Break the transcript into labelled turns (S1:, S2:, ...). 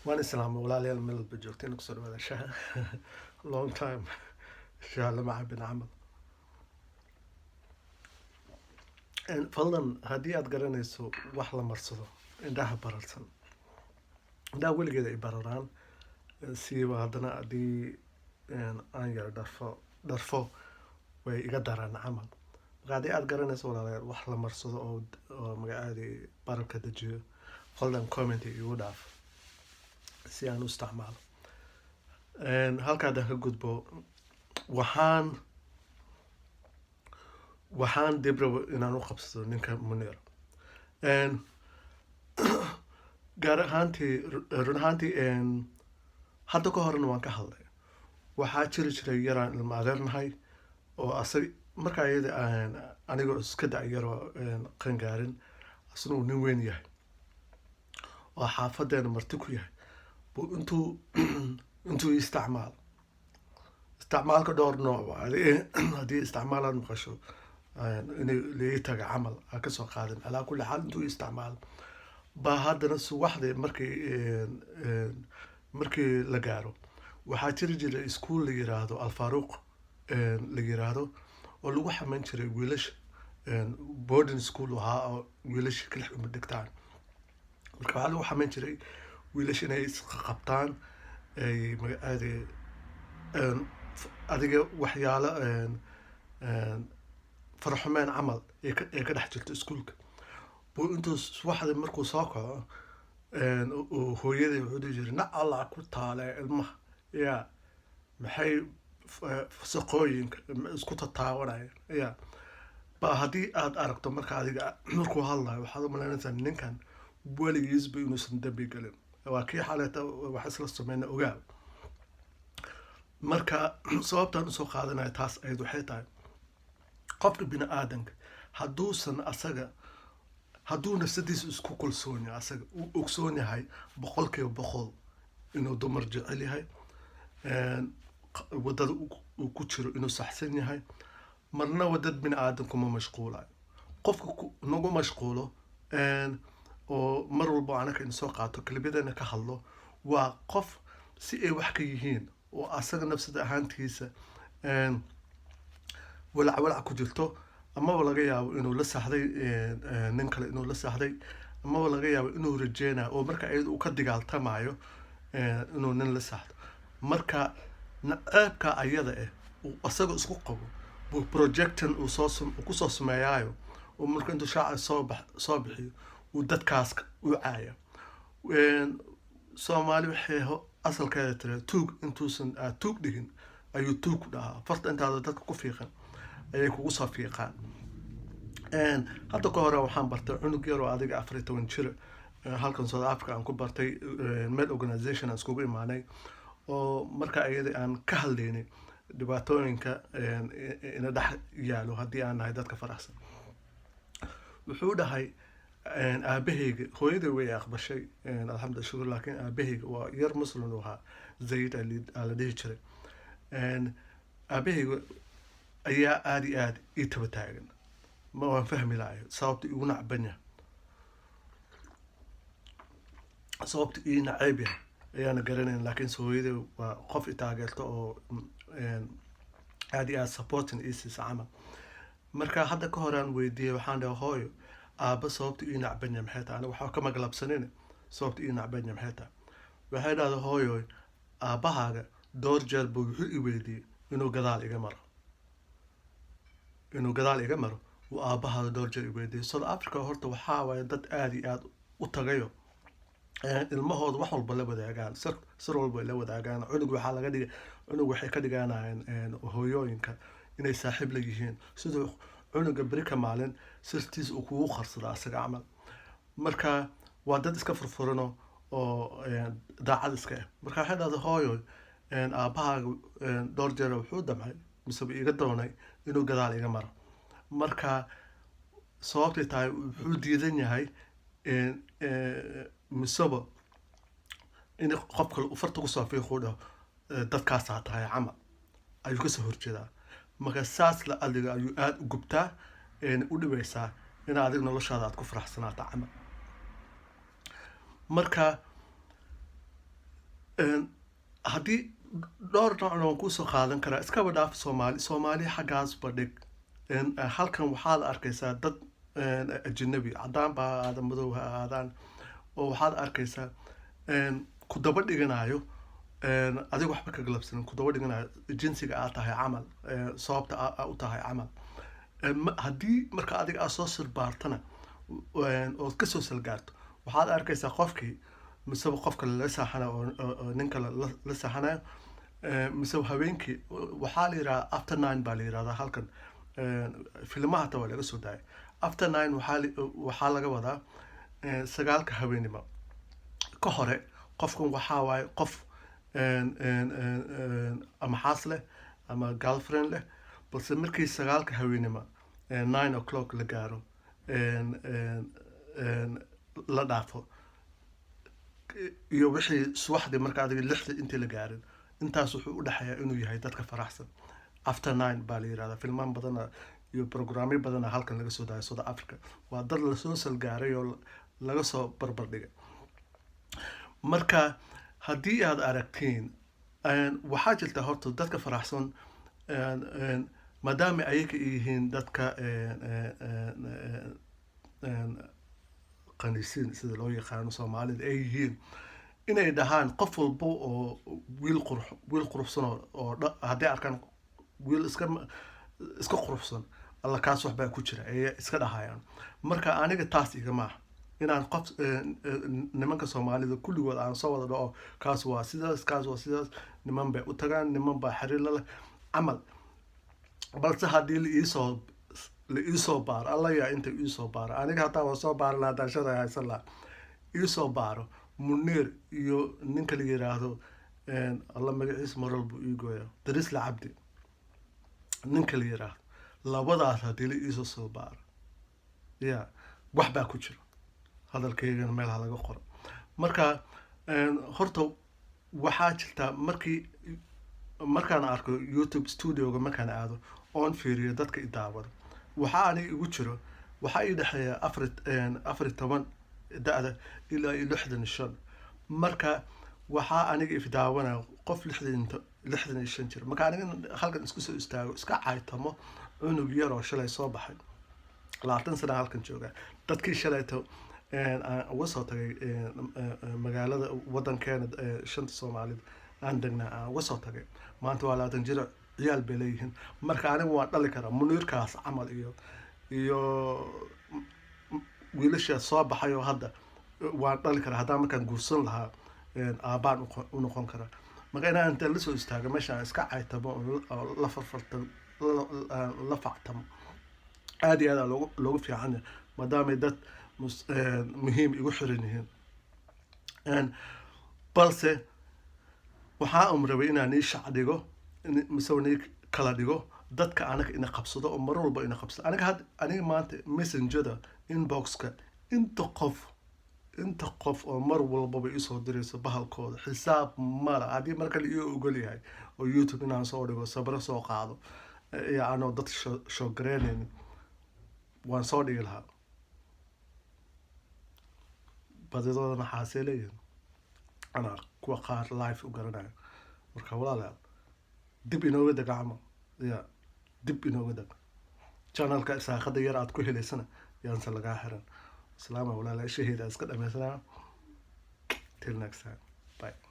S1: waan islaamay walaalayaal meel walba joogteen kusoo dhawaada shaha long time shaha lama cabin camal. Fadlan haddii aad garanayso wax la marsado indhaha bararsan, indhaha weligeeda ay bararaan, siiba haddana haddii aan yaro dharfo way iga daraan camal. Marka haddii aad garanayso walaalayaal wax la marsado oo magacaadii bararka dejiyo, fadlan comment igu dhaaf si aan u isticmaalo. Halkaadaan ka gudbo, waxaan dib rabo inaan u qabsado ninka Munir. Gaar ahaantii run ahaantii hadda ka horena waan ka hadlay. Waxaa jiri jiray yaraan ilma adeernahay oo asag markaa iyada anigoo iska dacyaroo qangaarin asna uu nin weyn yahay oo xaafadeena marti ku yahay buu intuu isticmaalka dhowr nooc haddii isticmaalaad maqasho inay lii taga camal aa kasoo qaadin alaa kulli xaal intuu isticmaalo baa haddana subaxdii markii la gaaro waxaa jiri jiray iskuul la yiraahdo alfaaruuq la yiraahdo oo lagu xamayn jiray wiilasha boarding school ahaa oo wiilasha kala uma dhigtaan. Marka waxaa lagu xamayn jiray wiilasha inay isqabtaan ay magacaade adiga waxyaalo farxumeen camal ee ka dhex jirto iskuulka buu intuu subaxdii markuu soo kaco hooyadii wuxuu dhihi jiray na allah ku taale ilmaha yaa maxay fasaqooyinka isku tataawanayaan yaa ba haddii aad aragto marka adiga markuu hadlayo waxaad u malaynaysaa ninkan weligiisba inuusan dambi gelin waa kii xaleeta wax isla sameyna ogaa. Marka sababtaan usoo qaadanaya taas ayd waxay tahay qofka bini aadanka hadduu nafsadiisa isku kalsoon yahay asaga uu ogsoon yahay 100% inuu dumar jecel yahay wadada uu ku jiro inuu saxsan yahay marna wadad bini aadanku ma mashquulayo qofka nagu mashquulo oo mar walba anaka in soo qaato kalibyadana ka hadlo waa qof si ay wax ka yihiin oo asaga nafsada ahaantiisa walac ku jirto amaba laga yaabo inuu la saxday nin kale inuu la saxday amaba laga yaabo inuu rajeynayo oo marka iyada uu ka digaaltamayo inuu nin la saxdo. Marka naceebka ayada uu asaga isku qabo buu projectan uu kusoo sameeyaayo oo marka intuu shaaca soo bixiyo uu dadkaas u caaya. Soomaali waxay asalkeeda tiri tuug intuusan tuug dhigin ayuu tuug ku dhahaa farta intaada dadka ku fiiqan ayay kugu soo fiiqaan. Hadda ka hore waxaan bartay cunug yar oo adiga 14 jir halkan South Africa aan ku bartay meel organization aan iskugu imaanay oo marka ayada aan ka hadlaynay dhibaatooyinka ina dhex yaalo haddii aan nahay dadka faraxsan. Wuxuu dhahay aabahayga hooyadii way aqbashay alxamdulillah shukur laakiin aabahayga waa yar muslim ahaa zayd la dhihi jiray. Aabahayga ayaa aad iyo aad ii taba taagan ma waan fahmi lahayo sababta igu nacban yahay sababta ii nacayb yahay ayaana garanayn laakiin hooyadii waa qof i taageerto oo aad iyo aad supporting ii siisa camal. Marka hadda ka hore aan weydiiyey waxaan dhahay hooyo aabba sababta ii nacban yahay maxay tahay aniga waxaa ka maglabsanin sababta ii nacban yahay maxay tahay. Waxay dhahday hooyo aabbahaaga dhowr jeer buu wuxuu i weydiiyey inuu gadaal iga maro uu aabbahaada dhowr jeer i weydiiyey. South Africa horta waxaa waaye dad aad iyo aad u tagayo ilmahooda wax walba la wadaagaan sir walba la wadaagaan cunug waxay ka dhiganayaan hooyooyinka inay saaxiib la yihiin sidoo cunuga beri ka maalin sirtiisa uu kugu qarsado asaga camal. Marka waa dad iska furfurano oo daacad iska marka waxay dhahday hooyo aabbahaaga dhowr jeer wuxuu damcay mise iga doonay inuu gadaal iga maro. Marka sababtay tahay wuxuu diidan yahay misaba in qof kale uu farta kusoo fiiqo dhaho dadkaasaa tahay camal ayuu kasoo horjeedaa. Marka saas la adiga ayuu aad u gubtaa u dhibaysaa in adiga noloshaada aad ku faraxsanaato camal. Marka haddii dhowr noocna waan kusoo qaadan karaa iskaba dhaaf soomaali xaggaas badhig halkan waxaad arkaysaa dad ajnabi cadaan ba ha aadaan madow ha aadaan oo waxaad arkaysaa ku daba dhiganayo adiga waxba ka galabsanin ku daba dhiganayo jinsiga aad tahay camal sababta u tahay camal haddii marka adiga aad soo sirbaartana ood kasoo salgaarto waxaad arkaysaa qofkii miseba qofka lala saaxanayo oo ninka la saaxanayo miseba habeenkii waxaa la yidhaha after 9 baa la yidhahdaa halkan filmaha hata waa laga soo daayay after 9 waxaa laga wadaa 9 habeenimo ka hore qofkan waxaa waaye qof ama xaas leh ama girlfriend leh balse markii 9 habeenimo 9 o'clock la gaaro la dhaafo iyo wixii subaxdii marka adiga 6 intii la gaarin intaas wuxuu u dhaxayaa inuu yahay dadka faraxsan after 9 baa la yidhahdaa filmaan badana iyo programyo badana halkan laga soo daayay South Africa waa dad lasoo salgaaray oo laga soo barbar dhigay marka haddii aad aragtiin waxaa jirta horta dadka faraxsan maadaama ayaga yihiin dadka qaniisiin sida loo yaqaano Soomaalida ay yihiin inay dhahaan qof walba oo wiil quruxsan oo haddii arkaan wiil iska quruxsan alla kaas waxbaa ku jira ay iska dhahayaan marka aniga taas igama aha inaan qof nimanka Soomaalida kulligood aan soo wada dhaco kaas waa sidaas niman bay u tagaan niman baa xiriir la leh camal balse haddii la iisoo baaro alla yaa inta iisoo baaro aniga hataa waa soo baaran haddaan shalay haysan lahaa iisoo baaro Munir iyo ninka la yiraahdo alla magaciisa maral buu ii gooyaa Darisla Cabdi ninka la yiraahdo labadaas haddii la iisoo soo baaro wax baa ku jira hadalkaygana meel laga qoro marka horta waxaa jirta markaan arko YouTube studioga markaan aado oon fiiriyo dadka i daawada waxaa aniga igu jiro waxaa ii dhexeeya 14 da'da ilaa 65 marka waxaa aniga ifdaawanaya qof 65 jir marka aniga halkan isku soo istaago iska caaytamo cunug yar oo shalay soo baxay 20 sano halkan jooga dadkii shalayto uga soo tagay magaalada wadankeena shanta Soomaalida aan degnaa aan uga soo tagay maanta waa 20 jir ciyaal bay leeyihiin marka aniga waan dhali karaa Munirkaas camal iyo wiilasha soo baxay oo hadda waan dhali karaa haddaan markaan guursan lahaa aabaan u noqon karaa marka inaan inta la soo istaago meeshaan iska caytamo oo la farfarto la factamo aad iyo aad loogu fiican yahay maadaama dad muhiim igu xiran yihiin balse waxaa rabay inaan ii shac dhigo mise nii kala dhigo dadka anaga ina qabsado oo mar walba ina qabsado aniga maanta messengerda inboxka inta qof oo mar walbaba isoo dirayso bahalkooda xisaab mala haddii marka la ii ogol yahay oo YouTube inaan soo dhigo sabro soo qaado anoo dad soo gareynaynin waan soo dhigi lahaa badidoodana xaasee leeyihin anaa kuwa qaar live u garanayo marka walaalayaal dib inooga deg camal dib inooga deg channelka saaqada yar aad ku helaysana yaanse lagaa xiran islaama walaalayaal shaheeda iska dhamaysanaa till next time bye